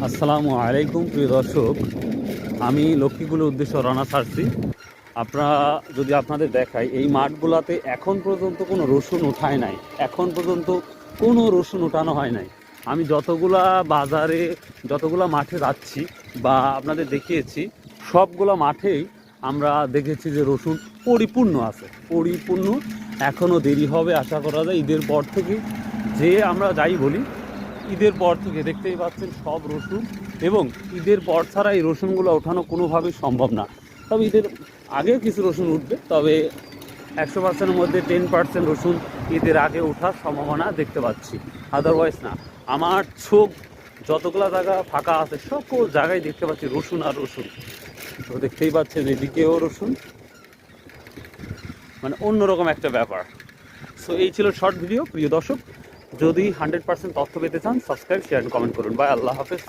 আসসালামু আলাইকুম প্রিয় দর্শক, আমি লক্ষ্মীগুলোর উদ্দেশ্যে রওনা ছাড়ছি। আপনারা যদি আপনাদের দেখাই, এই মাঠগুলাতে এখন পর্যন্ত কোনো রসুন উঠায় নাই, এখন পর্যন্ত কোনো রসুন উঠানো হয় নাই। আমি যতগুলা বাজারে যতগুলা মাঠে যাচ্ছি বা আপনাদের দেখিয়েছি, সবগুলা মাঠেই আমরা দেখেছি যে রসুন পরিপূর্ণ আছে, পরিপূর্ণ। এখনও দেরি হবে, আশা করা যায় ঈদের পর থেকে। যে আমরা যাই বলি, ঈদের পর থেকে দেখতেই পাচ্ছেন সব রসুন, এবং ঈদের পর ছাড়া এই রসুনগুলো ওঠানো কোনোভাবেই সম্ভব না। তবে ঈদের আগে কিছু রসুন উঠবে, তবে 100%-এর মধ্যে 10% রসুন ঈদের আগে ওঠার সম্ভাবনা দেখতে পাচ্ছি, আদারওয়াইজ না। আমার চোখ যতগুলো জায়গা ফাঁকা আছে সকল জায়গায় দেখতে পাচ্ছি রসুন আর রসুন। তো দেখতেই পাচ্ছেন এদিকেও রসুন, মানে অন্যরকম একটা ব্যাপার। সো এই ছিল শর্ট ভিডিও। প্রিয় দর্শক, যদি 100% তথ্য পেতে চান, সাবস্ক্রাইব, শেয়ার, কমেন্ট করুন। বাই, আল্লাহ হাফেজ।